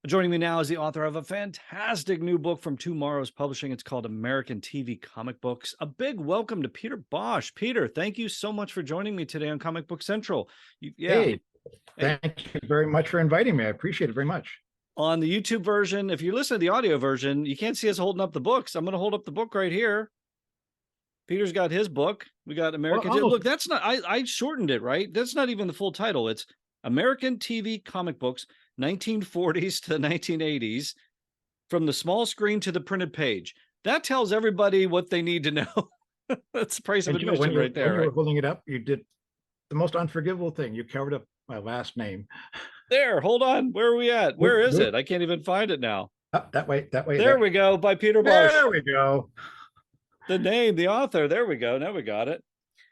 Joining me now is the author of a fantastic new book from Tomorrow's Publishing. It's called American TV Comic Books. A big welcome to Peter Bosch. Peter, thank you so much for joining me today on Comic Book Central. Hey, Hey, thank you very much for inviting me. I appreciate it very much. on the YouTube version, if you're listening to the audio version, you can't see us holding up the books. I'm going to hold up the book right here. Peter's got his book. We got American. Look, that's not, I shortened it, right? That's not even the full title. It's American TV Comic Books, 1940s to the 1980s, from the small screen to the printed page. That tells everybody what they need to know. That's the price of admission right there. When you were holding it up, you did the most unforgivable thing. You covered up my last name. There, hold on. Where are we at? Where is it? I can't even find it now. That way. There we go, by Peter Bosch. There we go. The name, the author. There we go. Now we got it.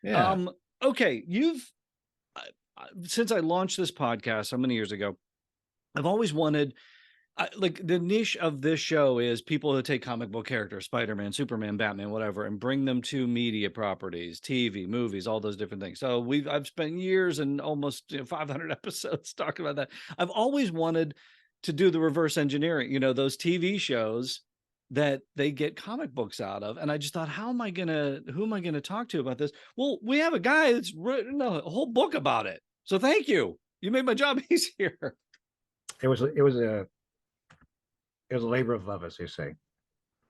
Yeah. Okay, since I launched this podcast so many years ago, I've always wanted, like, the niche of this show is people who take comic book characters, Spider-Man, Superman, Batman, whatever, and bring them to media properties, TV, movies, all those different things. So I've spent years and almost 500 episodes talking about that. I've always wanted to do the reverse engineering, those TV shows that they get comic books out of. And I just thought, who am I gonna talk to about this? Well, we have a guy that's written a whole book about it. So thank you. You made my job easier. It was a labor of love, as they say.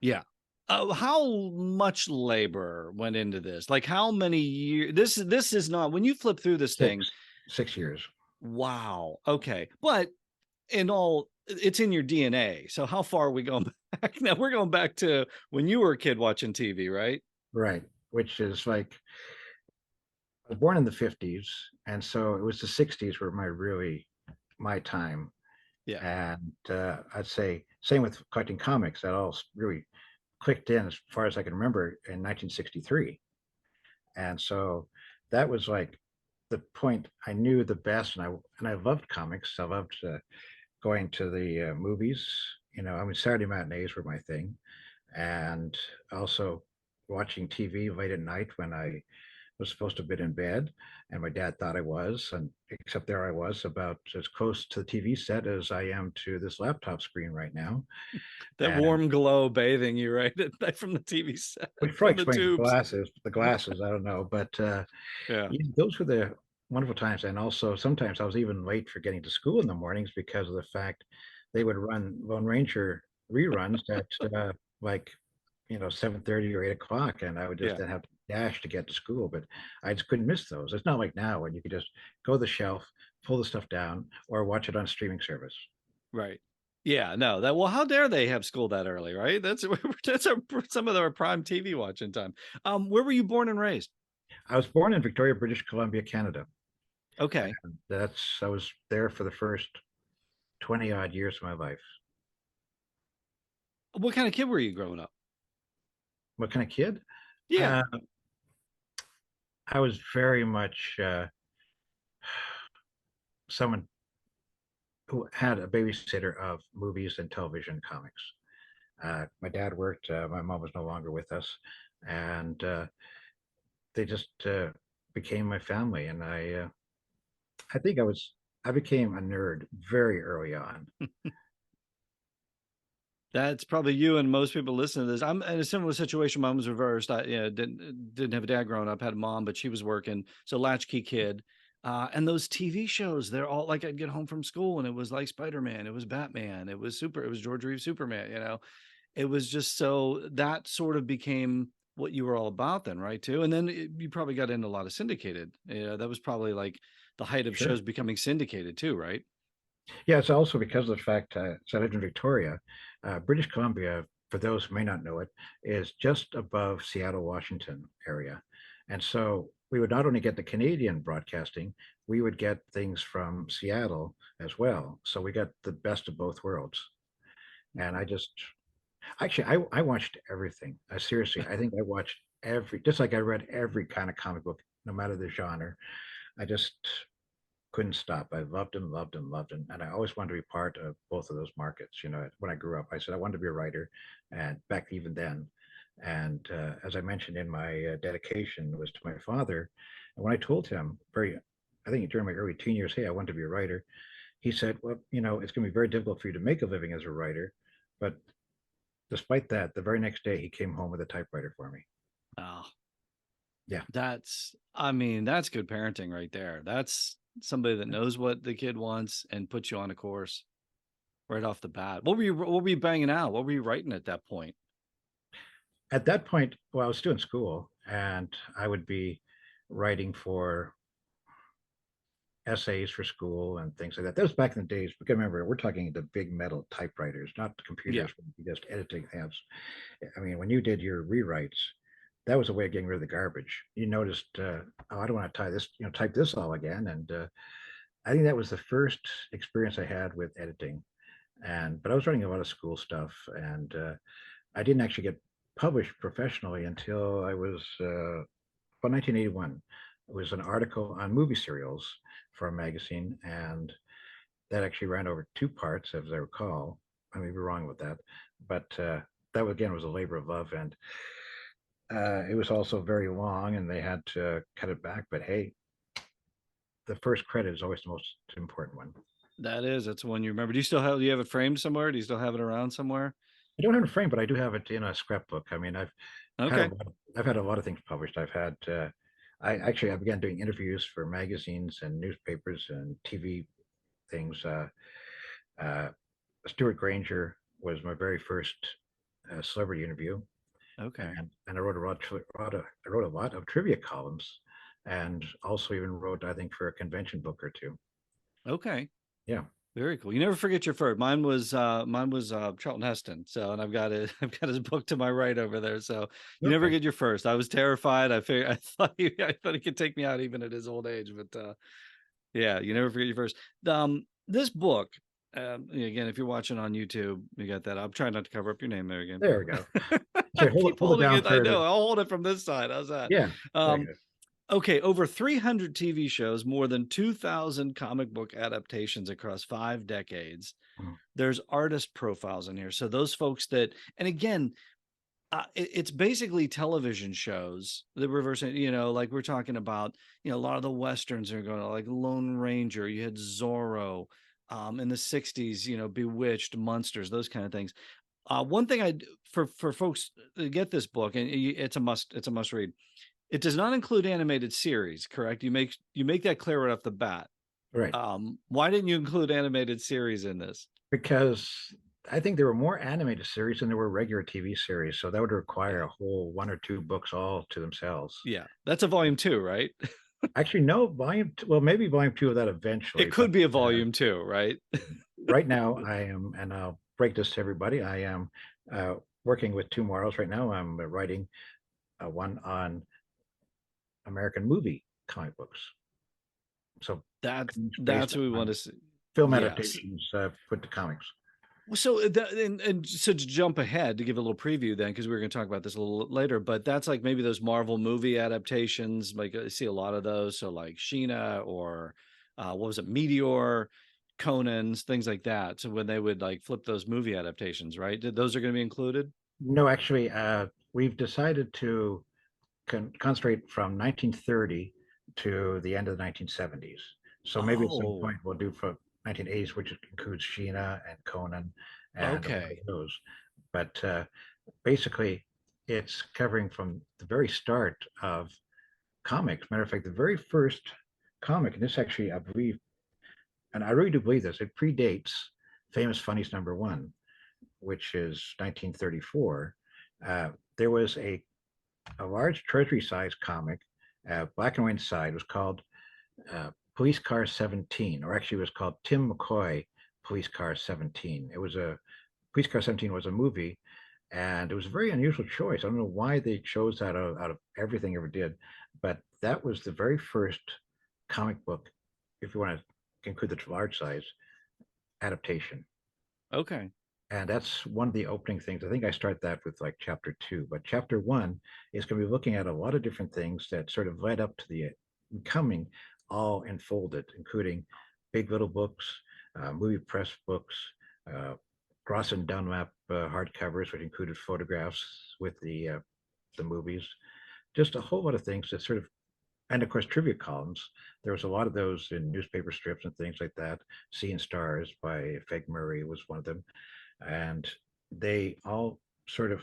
Yeah. How much labor went into this? Like, how many years? This is not, when you flip through this thing. 6 years. Wow. Okay. But it's in your DNA. So how far are we going back? Now we're going back to when you were a kid watching TV, right? Right. Which is like, I was born in the 50s. And so it was the 60s were my time. Yeah. And I'd say same with collecting comics. That all really clicked in as far as I can remember in 1963. And so that was like the point I knew the best. And I loved comics. I loved going to the movies. Saturday matinees were my thing. And also watching TV late at night when I was supposed to have been in bed, and my dad thought I was, and except there I was, about as close to the TV set as I am to this laptop screen right now. That warm glow bathing you, right? From the TV set. Which probably explains the glasses, I don't know. But yeah, those were the wonderful times. And also sometimes I was even late for getting to school in the mornings because of the fact they would run Lone Ranger reruns at 7:30 or 8 o'clock, and I would just then have to dash to get to school. But I just couldn't miss those. It's not like now when you could just go to the shelf, pull the stuff down, or watch it on streaming service. Right. Yeah, no, how dare they have school that early, right? That's some of their prime TV watching time. Where were you born and raised? I was born in Victoria, British Columbia, Canada. Okay. And I was there for the first 20 odd years of my life. What kind of kid were you growing up? What kind of kid? Yeah. I was very much someone who had a babysitter of movies and television comics. My dad worked. My mom was no longer with us, and they just became my family. And I think I became a nerd very early on. That's probably you and most people listening to this. I'm in a similar situation. Mine was reversed. I didn't have a dad growing up, had a mom, but she was working. So latchkey kid. And those TV shows, they're all like, I'd get home from school and it was like Spider-Man, it was Batman, it was George Reeves Superman, it was just, so that sort of became what you were all about then, right? Too. And then you probably got into a lot of syndicated. That was probably like the height of shows becoming syndicated too, right? Yeah, it's also because of the fact so I lived in Victoria. British Columbia, for those who may not know it, is just above Seattle, Washington area. And so we would not only get the Canadian broadcasting, we would get things from Seattle as well. So we got the best of both worlds. And I watched everything. Seriously, I think I watched just like I read every kind of comic book, no matter the genre. I just couldn't stop. I loved him. And I always wanted to be part of both of those markets. When I grew up, I said I wanted to be a writer, and back even then. And as I mentioned in my dedication, it was to my father. And when I told him I think during my early teen years, hey, I want to be a writer, he said, well, it's going to be very difficult for you to make a living as a writer. But despite that, the very next day he came home with a typewriter for me. Oh, Yeah. I mean, that's good parenting right there. That's somebody that knows what the kid wants and puts you on a course right off the bat. What were you banging out? What were you writing at that point? At that point, well, I was still in school and I would be writing for essays for school and things like that. That was back in the days. Because remember, we're talking the big metal typewriters, not the Yeah. computers where you just editing things. I mean, when you did your rewrites, that was a way of getting rid of the garbage. You noticed, oh, I don't want to tie this, type this all again. And I think that was the first experience I had with editing. But I was writing a lot of school stuff, and I didn't actually get published professionally until I was about 1981. It was an article on movie serials for a magazine, and that actually ran over two parts, as I recall. I may be wrong with that, but that again was a labor of love, and it was also very long, and they had to cut it back. But hey, the first credit is always the most important one. That's one you remember. Do you have it framed somewhere? Do you still have it around somewhere? I don't have a frame, but I do have it in a scrapbook. I mean, Okay. I've had a lot of things published. I began doing interviews for magazines and newspapers and TV things. Uh, Stuart Granger was my very first celebrity interview, Okay. and I wrote a lot of trivia columns, and also even wrote, I think, for a convention book or two. Okay. Yeah. Very cool. You never forget your first. Mine was Charlton Heston. So, and I've got it. I've got his book to my right over there. So you never Okay. get your first. I was terrified. I thought he could take me out even at his old age. But yeah, you never forget your first. This book. Again, if you're watching on YouTube, you got that. I'm trying not to cover up your name there again. There we go. I Here, keep hold it holding down it. I further. know. I'll hold it from this side. How's that? Yeah. There you Um, go. Okay, over 300 TV shows, more than 2,000 comic book adaptations across 5 decades. Mhm. There's artist profiles in here. So those folks that, and again, it's basically television shows that reverse it, like we're talking about, a lot of the Westerns are going on, like Lone Ranger, you had Zorro, in the 60s, Bewitched, Monsters, those kind of things. One thing for folks to get this book, and it's a must read. It does not include animated series, correct? You make that clear right off the bat. Right. Why didn't you include animated series in this? Because I think there were more animated series than there were regular TV series. So that would require a whole one or two books all to themselves. Yeah, that's a volume two, right? Actually, no, well, maybe volume two of that eventually. It could be a volume two, right? Right now I am, and I'll break this to everybody, I am uh, working with two models right now. I'm writing one on American movie comic books. So That's based what we want on to see. film Yes. adaptations put to comics. So and so to jump ahead to give a little preview then, because we are going to talk about this a little later, but that's like maybe those Marvel movie adaptations. Like I see a lot of those. So like Sheena or what was it, Meteor, Conan's, things like that. So when they would like flip those movie adaptations, right? Those are going to be included? No, actually, we've decided to concentrate from 1930 to the end of the 1970s. So maybe at some Oh, point we'll do from 1980s, which includes Sheena and Conan and a lot of okay. those. But basically, it's covering from the very start of comics. Matter of fact, the very first comic, and this actually, I believe, and I really do believe this, it predates Famous Funnies #1, which is 1934. There was a large treasury-sized comic, black and white side. It was called Police Car 17, or actually it was called Tim McCoy Police Car 17. Police Car 17 was a movie, and it was a very unusual choice. I don't know why they chose that out of everything ever did, but that was the very first comic book, if you want to include the large size adaptation. Okay. And that's one of the opening things. I think I start that with like chapter two, but chapter one is going to be looking at a lot of different things that sort of led up to the becoming all enfolded, including big little books, movie press books, uh, Cross and Dunlap hardcovers, which included photographs with the movies, just a whole lot of things that sort of And of course, trivia columns. There was a lot of those in newspaper strips and things like that. Seeing Stars by Feg Murray was one of them. And they all sort of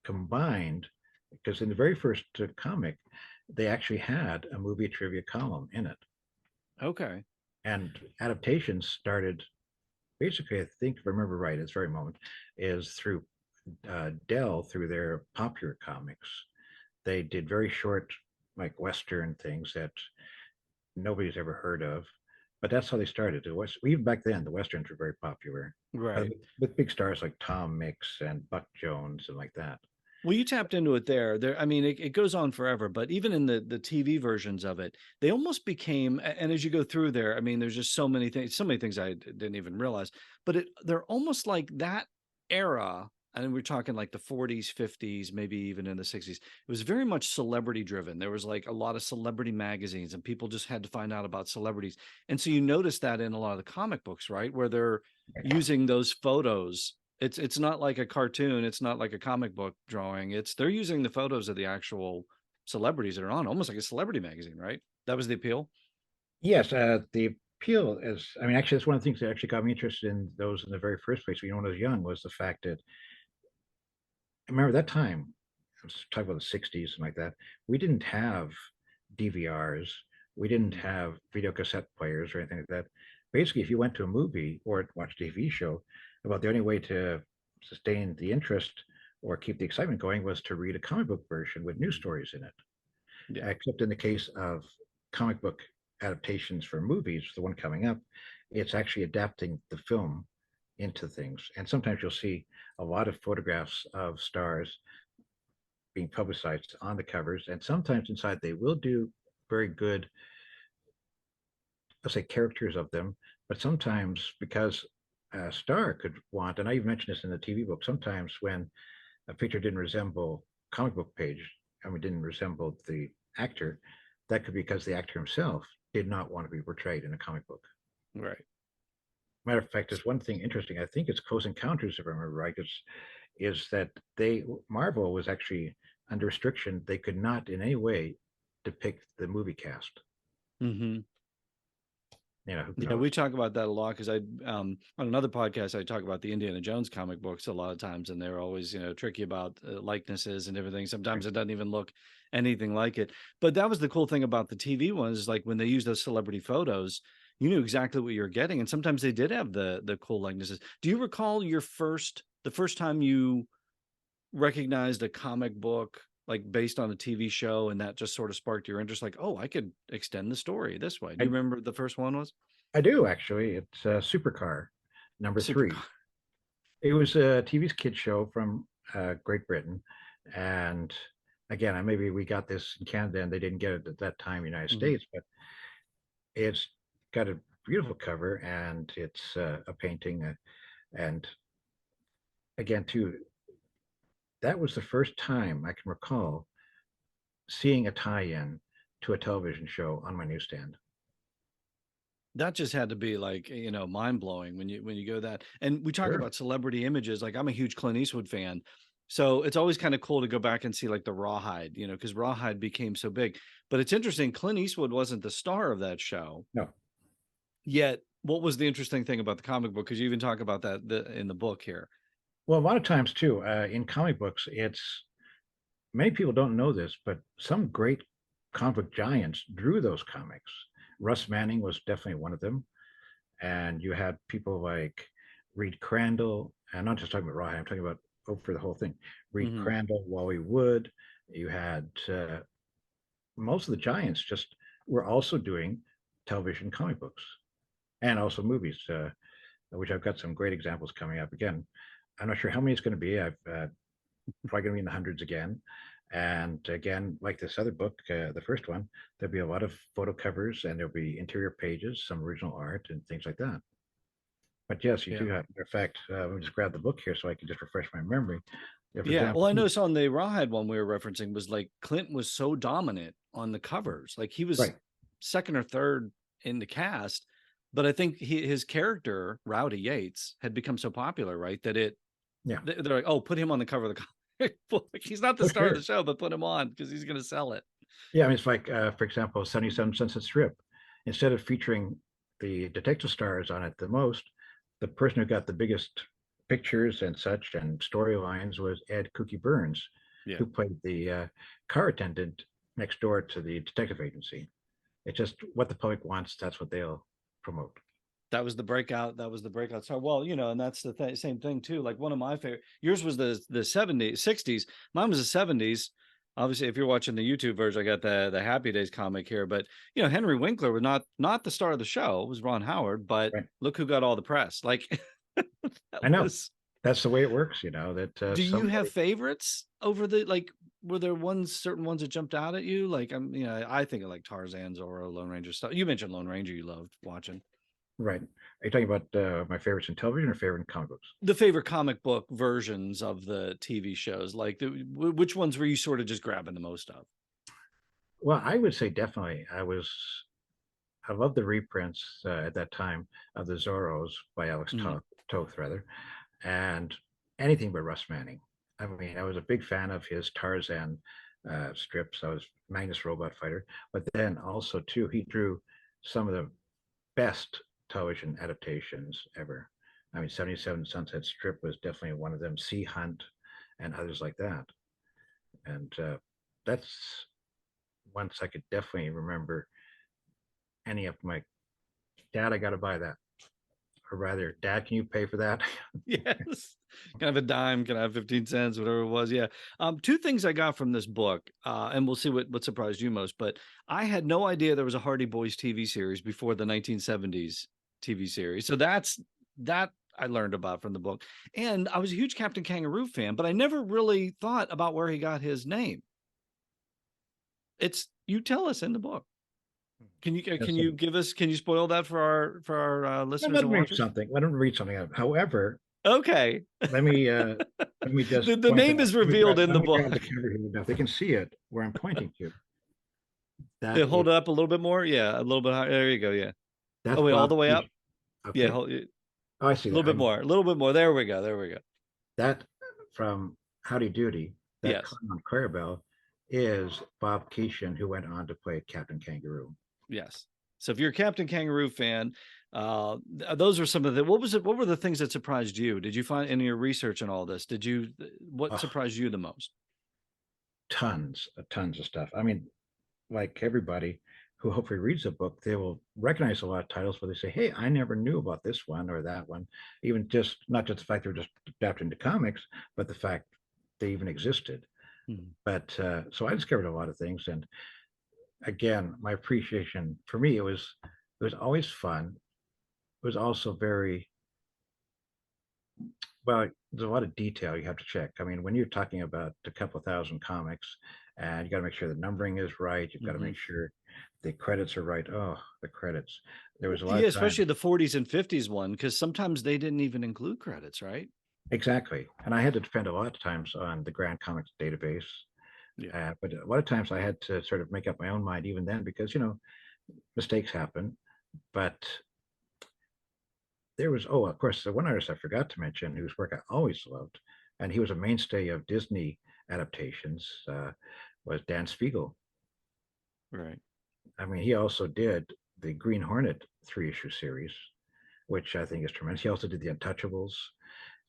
combined because in the very first comic, they actually had a movie trivia column in it. Okay. And adaptations started basically, I think, if I remember right, at this very moment, is through Dell, through their popular comics. They did very short, like Western things that nobody's ever heard of. But that's how they started. Even back then, the Westerns were very popular Right. with big stars like Tom Mix and Buck Jones and like that. Well, you tapped into it there. I mean, it goes on forever, but even in the TV versions of it, they almost became, and as you go through there, I mean, there's just so many things I didn't even realize, but they're almost like that era. And we're talking like the 40s, 50s, maybe even in the 60s. It was very much celebrity driven. There was like a lot of celebrity magazines and people just had to find out about celebrities. And so you notice that in a lot of the comic books, right? Where they're using those photos. It's not like a cartoon. It's not like a comic book drawing. They're using the photos of the actual celebrities that are on, almost like a celebrity magazine, right? That was the appeal. Yes, the appeal is, I mean, actually, that's one of the things that actually got me interested in those in the very first place. When I was young, was the fact that I remember that time, I was talking about the 60s and like that, we didn't have DVRs, we didn't have video cassette players or anything like that. Basically, if you went to a movie or watched a TV show, about the only way to sustain the interest or keep the excitement going was to read a comic book version with news stories in it. Yeah. Except in the case of comic book adaptations for movies, the one coming up, it's actually adapting the film into things. And sometimes you'll see a lot of photographs of stars being publicized on the covers. And sometimes inside they will do very good, let's say, characters of them. But sometimes because a star could want, and I even mentioned this in the TV book, sometimes when a picture didn't resemble comic book page, I mean, didn't resemble the actor, that could be because the actor himself did not want to be portrayed in a comic book. Right. Matter of fact, there's one thing interesting. I think it's Close Encounters, if I remember right, is that Marvel was actually under restriction. They could not in any way depict the movie cast. Mm-hmm. Who Yeah, knows? we talk about that a lot because on another podcast I talk about the Indiana Jones comic books a lot of times, and they're always tricky about likenesses and everything. Sometimes it doesn't even look anything like it. But that was the cool thing about the TV ones, like when they use those celebrity photos, you knew exactly what you're getting, and sometimes they did have the cool likenesses. Do you recall the first time you recognized a comic book like based on a TV show, and that just sort of sparked your interest? Like, oh, I could extend the story this way. Do you I, remember the first one was? I do actually. It's Supercar number Super. 3. It was a TV's kid show from Great Britain, and again, maybe we got this in Canada and they didn't get it at that time in the United Mhm. States, but it's got a beautiful cover and it's a painting, and again, too, that was the first time I can recall seeing a tie-in to a television show on my newsstand. That just had to be like, mind blowing when you go that. And we talk Sure. about celebrity images. Like I'm a huge Clint Eastwood fan. So it's always kind of cool to go back and see like the Rawhide, because Rawhide became so big. But it's interesting, Clint Eastwood wasn't the star of that show. No. Yet, what was the interesting thing about the comic book? Because you even talk about that in the book here. Well, a lot of times too, in comic books, it's many people don't know this, but some great comic book giants drew those comics. Russ Manning was definitely one of them, and you had people like Reed Crandall, and I'm not just talking about Rawhide, I'm talking about for the whole thing. Reed Mhm. Crandall, Wally Wood. You had most of the giants just were also doing television comic books and also movies, which I've got some great examples coming up. Again, I'm not sure how many it's going to be. I've probably going to be in the hundreds again. And again, like this other book, the first one, there'll be a lot of photo covers and there'll be interior pages, some original art and things like that. But yes, you Yeah. do have, in fact, let me just grab the book here so I can just refresh my memory. For Yeah. example, Well, I noticed on the Rawhide one we were referencing was like Clint was so dominant on the covers. Like he was right. second or third in the cast, but I think his character, Rowdy Yates, had become so popular, right? That Yeah. they're like, oh, put him on the cover of the comic book. He's not the Oh, star of the sure. show, but put him on because he's going to sell it. Yeah, I mean, it's like, for example, 77 Sunset Strip. Instead of featuring the detective stars on it the most, the person who got the biggest pictures and such and storylines was Ed Cookie Burns, Yeah. who played the car attendant next door to the detective agency. It's just what the public wants. That's what they'll promote. That was the breakout. That was the breakout star. Well, and that's the same thing too. Like one of my favorite. Yours was the 70s, 60s. Mine was the 70s. Obviously, if you're watching the YouTube version, I got the Happy Days comic here. But Henry Winkler was not the star of the show. It was Ron Howard. But Right. look who got all the press. Like that I know. was. That's the way it works, that Do you have somebody. favorites over were there certain ones that jumped out at you? Like I think of like Tarzan, Zorro, Lone Ranger stuff. You mentioned Lone Ranger you loved watching. Right. Are you talking about my favorites in television or favorite in comic books? The favorite comic book versions of the TV shows, like which ones were you sort of just grabbing the most of? Well, I would say definitely. I love the reprints at that time of the Zorros by Alex Mhm. Toth, rather, and anything but Russ Manning. I mean, I was a big fan of his Tarzan strips. I was Magnus Robot Fighter, but then also too, he drew some of the best television adaptations ever. I mean, 77 Sunset Strip was definitely one of them. Sea Hunt and others like that, and that's once I could definitely remember any of my dad. I got to buy that. Or rather, Dad, can you pay for that? Yes. Can I have a dime? Can I have 15 cents? Whatever it was. Yeah. Two things I got from this book, and we'll see what surprised you most. But I had no idea there was a Hardy Boys TV series before the 1970s TV series. So that I learned about from the book. And I was a huge Captain Kangaroo fan, but I never really thought about where he got his name. You tell us in the book. Can you give us? Can you spoil that for our listeners Let and me read watchers? something. Let him read something out. However, Okay. let me uh, let me just The point name out. is revealed in Let the me grab the book. camera here now. They can see it where I'm pointing to. Yeah, That is hold it up a little bit more. Yeah, a little bit higher. There you go. Yeah. that's Oh wait, all Bob the way up. Keach. Yeah, Okay. a Oh, I see little that. bit more. A little bit more. There we go. There we go. That from Howdy Doody. That Yes. clown on Clarabelle is Bob Keeshan, who went on to play Captain Kangaroo. Yes. So if you're a Captain Kangaroo fan, those are some of the. What was it? What were the things that surprised you? Did you find in your research and all this? What Oh, surprised you the most? tons of stuff. I mean, like everybody who hopefully reads the book, they will recognize a lot of titles where they say, "Hey, I never knew about this one or that one." Even just not just the fact they were just adapted into comics, but the fact they even existed. Mhm. But so I discovered a lot of things, and again, my appreciation for me it was always fun. It was also very well. There's a lot of detail you have to check. I mean, when you're talking about a couple thousand comics, and you got to make sure the numbering is right. You've got to make Mhm. sure the credits are right. Oh, the credits. There was a lot Yeah, of times. especially the 40s and 50s one, because sometimes they didn't even include credits, right? Exactly. And I had to depend a lot of times on the Grand Comics database. Yeah. But a lot of times I had to sort of make up my own mind even then because, mistakes happen. But there was, oh, of course, the one artist I forgot to mention whose work I always loved, and he was a mainstay of Disney adaptations, was Dan Spiegel. Right. I mean, he also did the Green Hornet 3-issue series, which I think is tremendous. He also did the Untouchables.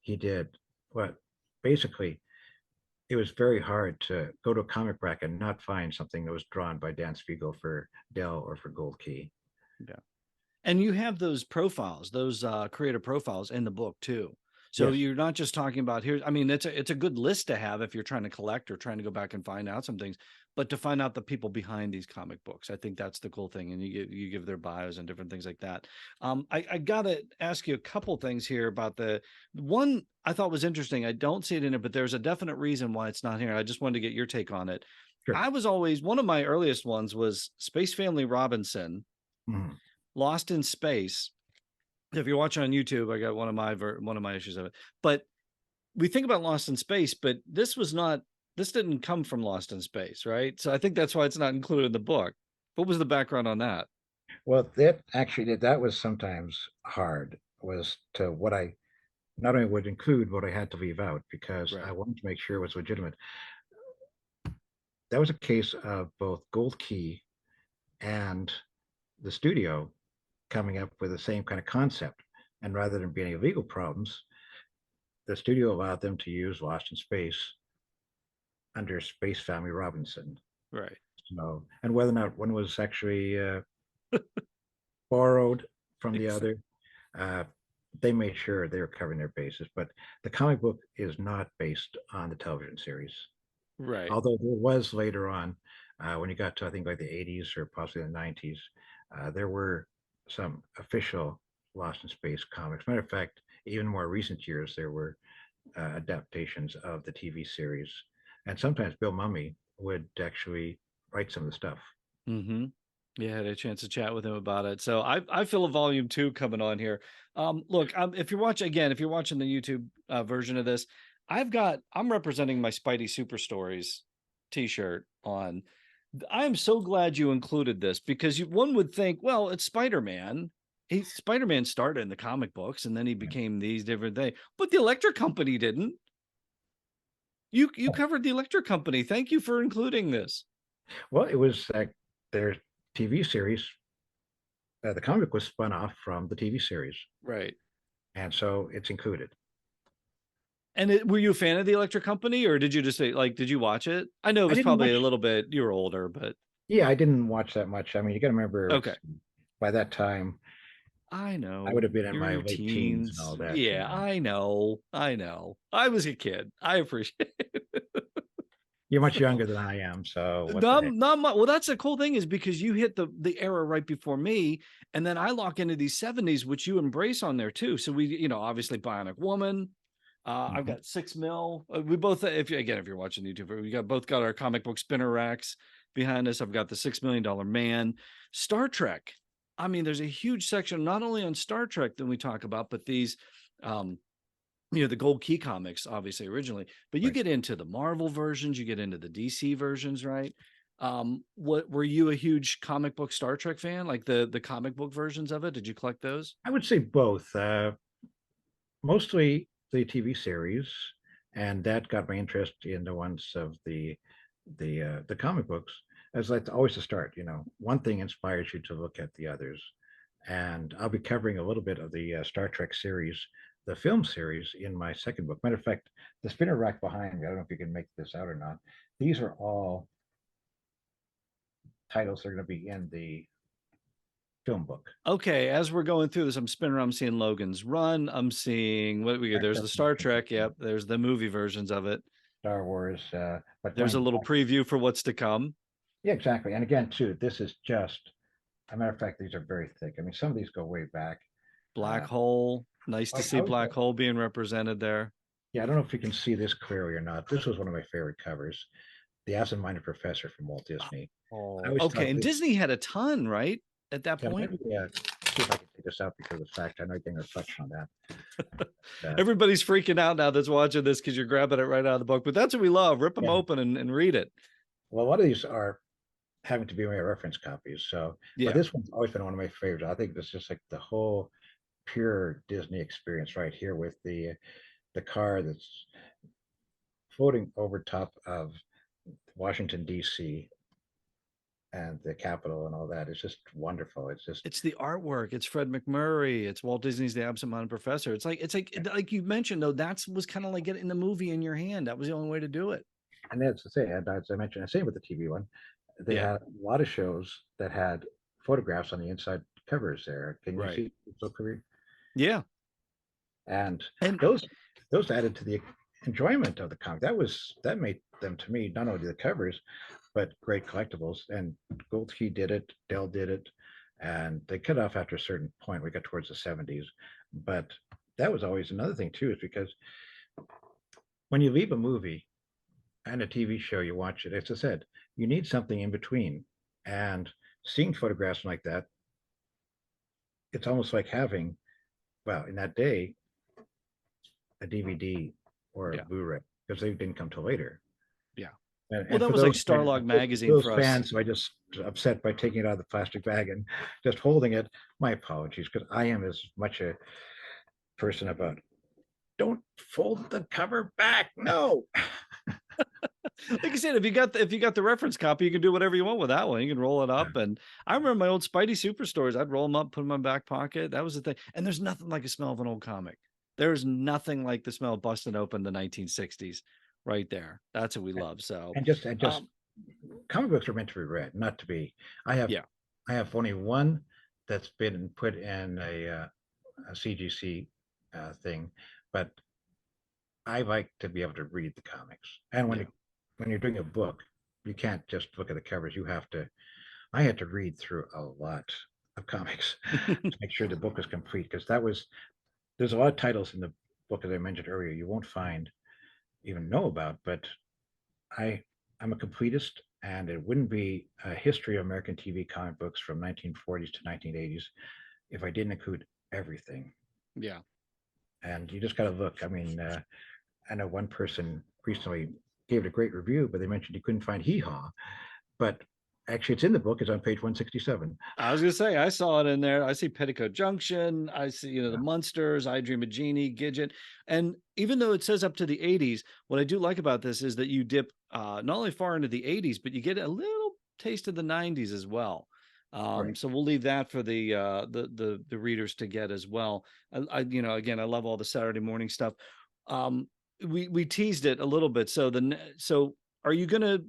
He did what basically it was very hard to go to a comic rack and not find something that was drawn by Dan Spiegel for Dell or for Gold Key. Yeah. And you have those profiles, those creator profiles in the book too. So Yes, you're not just talking about here. I mean, it's a good list to have if you're trying to collect or trying to go back and find out some things, but to find out the people behind these comic books, I think that's the cool thing. And you give their bios and different things like that. I gotta ask you a couple things here about the one I thought was interesting. I don't see it in it, but there's a definite reason why it's not here. I just wanted to get your take on it. sure. I was always one of my earliest ones was Space Family Robinson, Mhm. Lost in Space. If you're watching on YouTube, I got one of my issues of it. But we think about Lost in Space, but this didn't come from Lost in Space, right? So I think that's why it's not included in the book. What was the background on that? Well, that actually that was sometimes hard was to what I not only would include what I had to leave out because I Right. wanted to make sure it was legitimate. that was a case of both Gold Key and the studio coming up with the same kind of concept. And rather than being legal problems, the studio allowed them to use Lost in Space under Space Family Robinson. Right. So, and whether or not one was actually borrowed from the other, uh, they made sure they were covering their bases. But the comic book is not based on the television series. Right. Although there was later on, when you got to I think like the 80s or possibly the 90s, there were some official Lost in Space comics. Matter of fact, even more recent years, there were adaptations of the TV series, and sometimes Bill Mummy would actually write some of the stuff. Mm-hmm. Yeah, I had a chance to chat with him about it. So I feel a volume 2 coming on here. Look, if you're watching again, if you're watching the YouTube version of this, I'm representing my Spidey Super Stories t-shirt on. I'm so glad you included this because one would think, well, it's Spider-Man. Spider-Man started in the comic books and then he became these different things. But the Electric Company didn't. You covered the Electric Company. Thank you for including this. Well, it was their TV series. The comic was spun off from the TV series, Right. and so it's included. And were you a fan of the Electric Company, or did you just say, like, did you watch it? I know it I was didn't probably a watch. little bit, you were older, but Yeah, I didn't watch that much. I mean, you got to remember, okay. by that time I I would know have been in you're in my your late teens and teens. all that. Yeah, I know. I know. I was a kid. I appreciate it. You're much So, younger than I am, so what the heck? not much. Well, that's the cool thing is because you hit the era right before me, and then I lock into these 70s, which you embrace on there too. So we, obviously Bionic Woman. I've Mhm. got 6 mil. We both, if you're watching YouTube, both got our comic book spinner racks behind us. I've got the $6 million Man, Star Trek. I mean, there's a huge section not only on Star Trek that we talk about, but these, um, the Gold Key comics, obviously originally. But you Right. get into the Marvel versions, you get into the DC versions, right? What were you a huge comic book Star Trek fan? Like the comic book versions of it? Did you collect those? I would say both. Mostly the TV series, and that got my interest in the ones of the comic books. As like always to start, one thing inspires you to look at the others, and I'll be covering a little bit of the Star Trek series, the film series, in my second book. Matter of fact, the spinner rack behind me, I don't know if you can make this out or not. These are all titles that are going to be in the film book. Okay, as we're going through this, I'm spinning around, I'm seeing Logan's Run. I'm seeing what we get. There's the Star Trek. Yep. There's the movie versions of it. Star Wars, but There's a going little back, preview for what's to come. yeah, exactly. And again, too, this is just a matter of fact, these are very thick. I mean, some of these go way back. Black Uh, Hole. Nice to like see Black Hole being represented there. yeah, I don't know if you can see this clearly or not. This was one of my favorite covers, The Absent-Minded Professor from Walt Disney. I Oh, always okay. thought And this, Disney had a ton, right? At that yeah, let point. me see if I can take this out because of the fact I know you're getting a reflection on that. Everybody's freaking out now that's watching this because you're grabbing it right out of the book. But that's what we love. Rip them Yeah, open and read it. well, a lot of these are having to be my reference copies. So, but Yeah. this one's always been one of my favorites. I think this is just like the whole pure Disney experience right here with the car that's floating over top of Washington D.C. and the Capitol and all that. It's just wonderful. It's just It's the artwork. It's Fred McMurray. It's Walt Disney's The Absent-Minded Professor. Like you mentioned though, that's was kind of like getting the movie in your hand. That was the only way to do it. and that's to say, and as I mentioned, the same with the TV one. They Yeah. had a lot of shows that had photographs on the inside covers there. Can you Right. see so career? Yeah. And And those those added to the enjoyment of the comic. That made them to me not only the covers, but great collectibles. And Gold Key did it, Dell did it, and they cut off after a certain point. We got towards the 70s, but that was always another thing too, is because when you leave a movie and a TV show, you watch it, as I said, you need something in between. And seeing photographs like that, it's almost like having, well, in that day, a DVD or a yeah. Blu-ray because they didn't come till later. Yeah. And, Well, and that for was like those Starlog magazine those for us. fans who I just upset by taking it out of the plastic bag and just holding it, my apologies, because I am as much a person about don't fold the cover back. No. Like I said, if you got the reference copy, you can do whatever you want with that one. You can roll it Yeah. up. And I remember my old Spidey Superstores. I'd roll them up, put them in my back pocket. That was the thing. And there's nothing like a smell of an old comic. There's nothing like the smell of busting open the 1960s right there. That's what we love. So, And just um, comic books are meant to be read, not to be. I have yeah, I have only one that's been put in a CGC thing, but I like to be able to read the comics. And yeah. when you're doing a book, you can't just look at the covers. You have to. I had to read through a lot of comics to make sure the book was complete because there's a lot of titles in the book as I mentioned earlier you won't find even know about, but I I'm a completist, and it wouldn't be a history of American TV comic books from 1940s to 1980s if I didn't include everything. Yeah. And you just got to look. I mean, I know one person recently gave it a great review, but they mentioned he couldn't find Hee Haw, but actually it's in the book. It's on page 167. I was gonna say I saw it in there. I see Petticoat Junction. I see, the Yeah. Munsters, I Dream of Jeannie, Gidget. And even though it says up to the 80s, what I do like about this is that you dip not only far into the 80s, but you get a little taste of the 90s as well. Right. So we'll leave that for the readers to get as well. Again, I love all the Saturday morning stuff. Um, we teased it a little bit. So are you gonna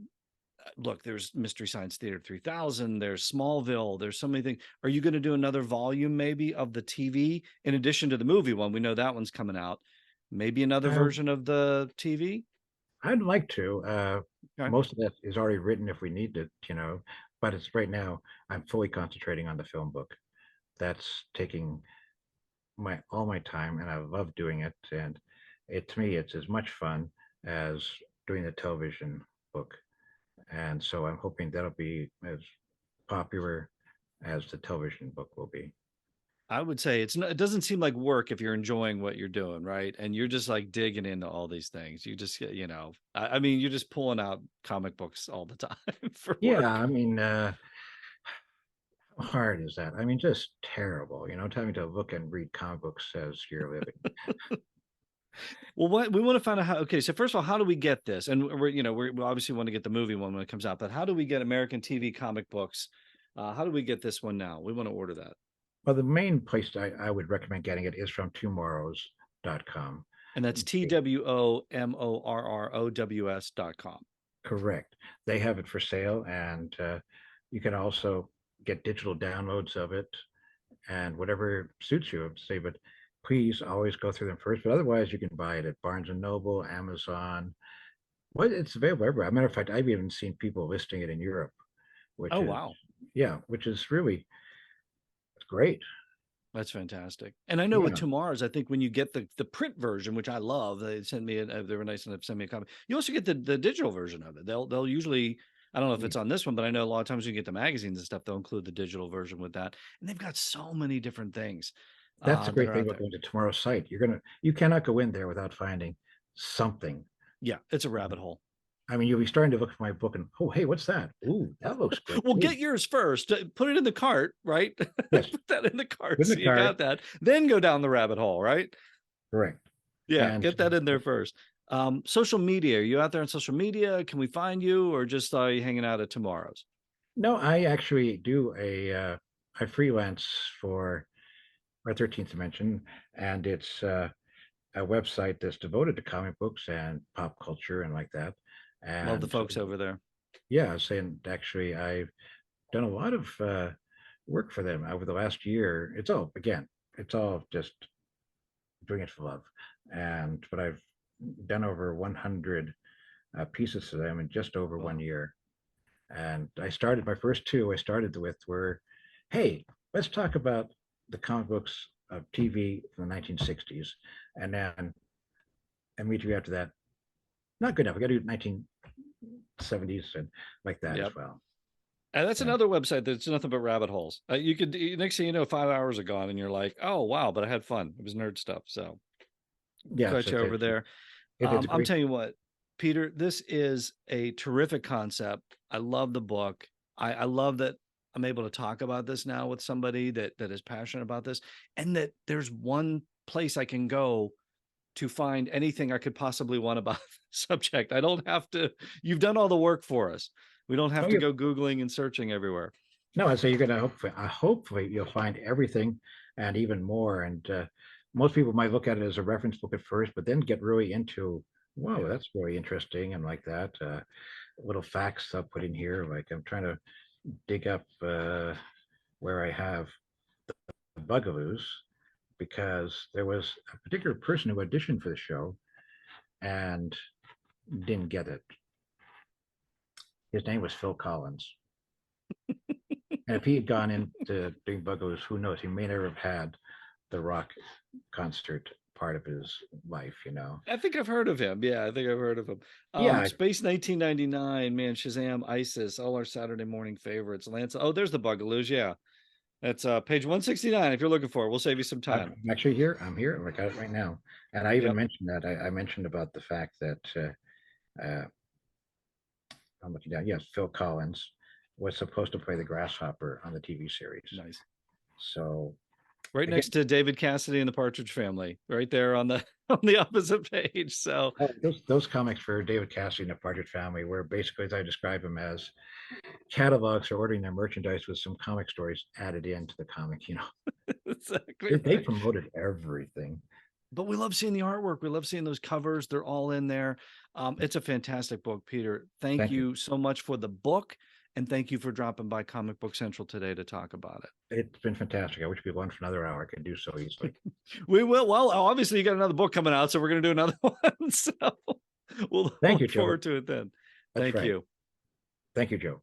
look, there's Mystery Science Theater 3000, there's Smallville, there's so many things. Are you going to do another volume maybe of the TV in addition to the movie one? We know that one's coming out. Maybe another Uh, version of the TV? I'd like to. Okay. Most of that is already written if we need it, but it's right now I'm fully concentrating on the film book. That's taking my all my time, and I love doing it. And to me, it's as much fun as doing the television book. And so I'm hoping that'll be as popular as the television book will be. I would say it doesn't seem like work if you're enjoying what you're doing, right? And you're just like digging into all these things. You just, I mean, you're just pulling out comic books all the time for Yeah, work. I mean, how hard is that? I mean, just terrible, having to look and read comic books as you're living. Well, what we want to find out how. Okay, so first of all, how do we get this? And we obviously want to get the movie one when it comes out, but how do we get American TV comic books? How do we get this one now? We want to order that, Well, the main place I would recommend getting it is from tomorrows.com. and that's TWOMORROWS.com. Correct. They have it for sale, and you can also get digital downloads of it and whatever suits you. Say, but please always go through them first. But otherwise, you can buy it at Barnes and Noble, Amazon. Well, it's available everywhere. As a matter of fact, I've even seen people listing it in Europe, which Oh is wow, yeah, which is really it's great. that's fantastic. And I know with Yeah, Tomorrow's, I think when you get the print version, which I love, they sent me they were nice enough to send me a copy. You also get the digital version of it. They'll usually. I don't know if yeah. it's on this one, but I know a lot of times when you get the magazines and stuff, they'll include the digital version with that. And they've got so many different things That's the that great are thing out about there. going to tomorrow's site. You cannot go in there without finding something. Yeah, it's a rabbit hole. I mean, you'll be starting to look at my book and, oh, hey, what's that? Ooh, that looks great. Well, Ooh, get yours first. Put it in the cart, right? yes, Put that in the cart. in the So you cart. got that. Then go down the rabbit hole, right? Correct. Yeah, And get that in there first. Social media. Are you out there on social media? Can we find you, or just are you hanging out at Tomorrow's? no, I actually do I freelance for our 13th Dimension, and it's a website that's devoted to comic books and pop culture and like that. Love the And folks over there. yeah, saying actually, I've done a lot of work for them over the last year. It's all just doing it for love. But I've done over 100 pieces to them in just over one Wow. year. And I started my first two. I started with were, hey, let's talk about the comic books of TV from the 1960s, and then immediately after that, not good enough. We got to do 1970s and like that as Yep. well. And that's And another website that's nothing but rabbit holes. You could next thing you know, 5 hours are gone, and you're like, oh wow, but I had fun. It was nerd stuff. So yeah, got you over there. it's I'm great. telling you what, Peter, this is a terrific concept. I love the book. I love that I'm able to talk about this now with somebody that is passionate about this, and that there's one place I can go to find anything I could possibly want about the subject. I don't have to, you've done all the work for us. We don't have Oh, to you go Googling and searching everywhere. no, I say you're going to hopefully you'll find everything and even more. And most people might look at it as a reference book at first, but then get really into, wow, Yeah. that's really interesting and like that. Little facts I'll put in here. Like I'm trying to dig up where I have the Bugaloos because there was a particular person who auditioned for the show and didn't get it. His name was Phil Collins. And if he had gone into doing Bugaloos, who knows? He may never have had the rock concert part of his life, you know. I think I've heard of him. Yeah, I think I've heard of him. Yeah, Space 1999, man, Shazam, ISIS, all our Saturday morning favorites. Lance. Oh, there's the Bugaloos. Yeah. That's page 169 if you're looking for it. We'll save you some time. I'm actually here. I'm here. I got it right now. And I even Yep. mentioned that. I mentioned about the fact that I'm looking down. Yes, Phil Collins was supposed to play the grasshopper on the TV series. Nice. So Right again, next to David Cassidy and the Partridge Family, right there on the on the opposite page. So those comics for David Cassidy and the Partridge Family were basically, as I describe them, as catalogs are ordering their merchandise with some comic stories added into the comic. You know, exactly they right. promoted everything. But we love seeing the artwork. We love seeing those covers. They're all in there. It's a fantastic book, Peter. Thank you so much for the book. And thank you for dropping by Comic Book Central today to talk about it. It's been fantastic. I wish we could go on for another hour. I can do so easily. We will. Well, obviously you got another book coming out, so we're going to do another one. So we'll Thank you, look Joe. forward to it then. That's Thank right. you. Thank you, Joe.